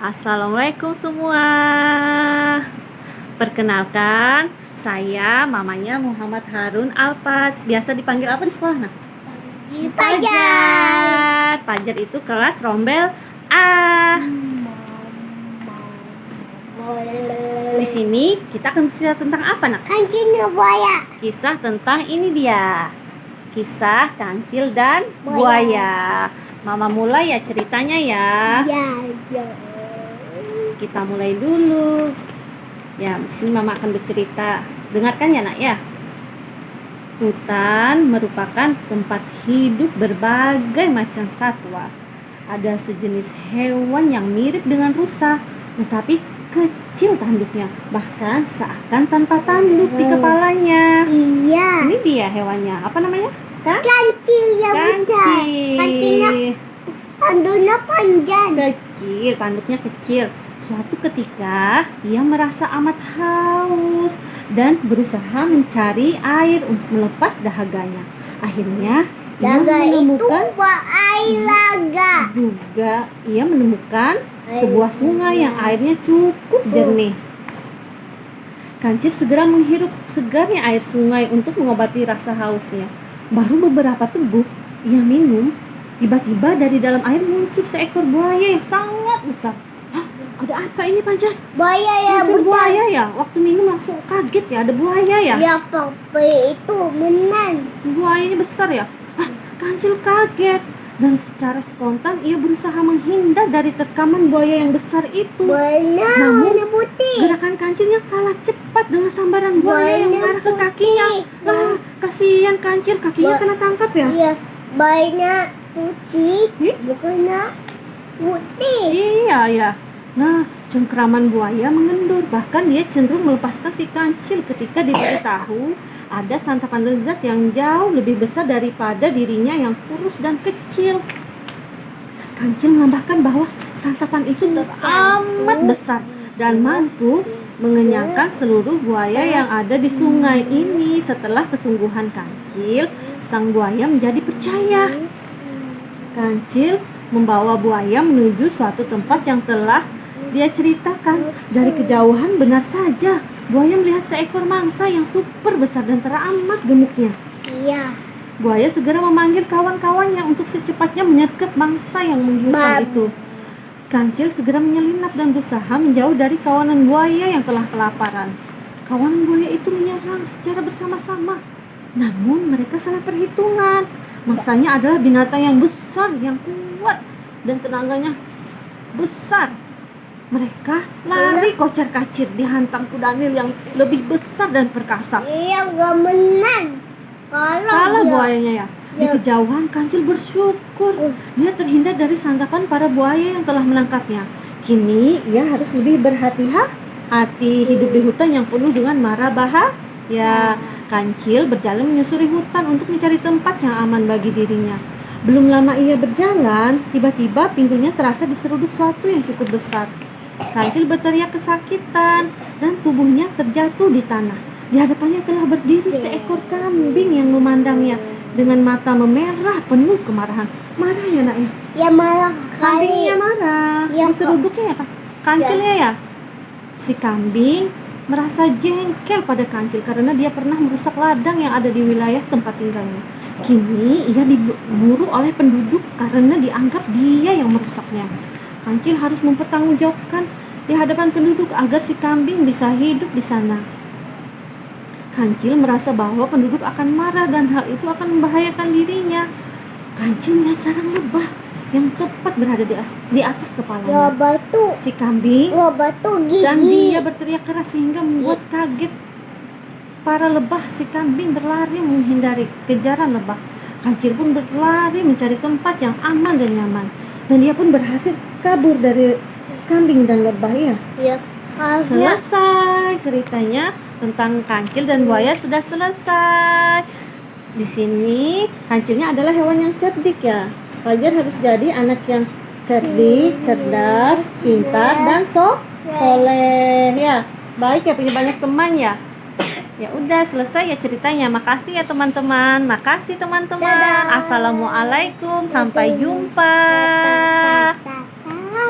Assalamualaikum semua. Perkenalkan, saya mamanya Muhammad Harun Alpats. Biasa dipanggil apa di sekolah, nak? Pajar. Pajar itu kelas rombel A. Di sini kita akan cerita tentang apa, nak? Kancing buaya. Kisah tentang ini dia. Kisah kancil dan buaya. Mama mulai ya ceritanya ya. Ya. Kita mulai dulu. Ya, di sini mama akan bercerita. Dengarkan ya, nak ya. Hutan merupakan tempat hidup berbagai macam satwa. Ada sejenis hewan yang mirip dengan rusa, tetapi kecil tanduknya, bahkan seakan tanpa tanduk di kepalanya. Iya. Ini dia hewannya. Apa namanya? Kancil ya bunda. Kancingnya tanduknya panjang. Kecil, tanduknya kecil. Suatu ketika ia merasa amat haus dan berusaha mencari air untuk melepas dahaganya. Akhirnya ia menemukan ia menemukan sebuah sungai yang airnya cukup jernih. Kancil segera menghirup segarnya air sungai untuk mengobati rasa hausnya. Baru beberapa teguk ia minum, tiba-tiba dari dalam air muncul seekor buaya yang sangat besar. Ada apa ini, Pajar? Buaya ya Muncul bunda. buaya ya? Waktu minum langsung kaget ya, ada buaya ya? Ya papai itu menang. Buayanya besar ya? Kancil kaget dan secara spontan ia berusaha menghindar dari terkaman buaya yang besar itu. Benar. Namun Warna putih. gerakan kancilnya kalah cepat dengan sambaran buaya yang Warna mengarah ke putih. kakinya. Kasihan kancil, kakinya kena tangkap ya? Iya. Banyak putih. Ih? Bukannya putih. Iya ya. Nah, cengkraman buaya mengendur, bahkan dia cenderung melepaskan si kancil ketika diberitahu ada santapan lezat yang jauh lebih besar daripada dirinya yang kurus dan kecil. Kancil menambahkan bahwa santapan itu teramat besar dan mampu mengenyangkan seluruh buaya yang ada di sungai ini. Setelah kesungguhan kancil, sang buaya menjadi percaya. Kancil membawa buaya menuju suatu tempat yang telah dia ceritakan. Dari kejauhan benar saja buaya melihat seekor mangsa yang super besar dan teramat gemuknya. Iya. Buaya segera memanggil kawan-kawannya untuk secepatnya menyergap mangsa yang menggiurkan itu. Kancil segera menyelinap dan berusaha menjauh dari kawanan buaya yang telah kelaparan. Kawanan buaya itu menyerang secara bersama-sama, namun mereka salah perhitungan. Mangsanya adalah binatang yang besar, yang kuat, dan tenaganya besar. Mereka lari kocar-kacir dihantam kudanil yang lebih besar dan perkasa. Iya, gak menang. Kalah dia. buayanya ya. Di kejauhan Kancil bersyukur dia terhindar dari santapan para buaya yang telah menangkapnya. Kini ia harus lebih berhati-hati hidup di hutan yang penuh dengan mara bahaya. Kancil berjalan menyusuri hutan untuk mencari tempat yang aman bagi dirinya. Belum lama ia berjalan, tiba-tiba pinggulnya terasa diseruduk sesuatu yang cukup besar. Kancil berteriak kesakitan dan tubuhnya terjatuh di tanah. Di hadapannya telah berdiri seekor kambing yang memandangnya dengan mata memerah penuh kemarahan. Marah ya, nak ya? Ya malah kali. Kambingnya marah. Ya, diseruduknya ya, Pak? Kancilnya ya? Si kambing merasa jengkel pada Kancil karena dia pernah merusak ladang yang ada di wilayah tempat tinggalnya. Kini ia diburu oleh penduduk karena dianggap dia yang merusaknya. Kancil harus mempertanggungjawabkan di hadapan penduduk agar si kambing bisa hidup di sana. Kancil merasa bahwa penduduk akan marah dan hal itu akan membahayakan dirinya. Kancil melihat sarang lebah yang tepat berada di atas kepalanya. Batu. Si kambing Gigi. dan dia berteriak keras sehingga membuat kaget para lebah. Si kambing berlari menghindari kejaran lebah. Kancil pun berlari mencari tempat yang aman dan nyaman, dan dia pun berhasil kabur dari kambing dan lebah ya. Ya, Selesai ceritanya tentang Kancil dan buaya sudah selesai. Di sini Kancilnya adalah hewan yang cerdik ya. Pajar harus jadi anak yang cerdik, cerdas, pintar, dan soleh ya. Baik ya, punya banyak teman ya. Ya udah selesai ya ceritanya. Makasih ya teman-teman. Makasih teman-teman. Dadah. Assalamualaikum. Sampai jumpa.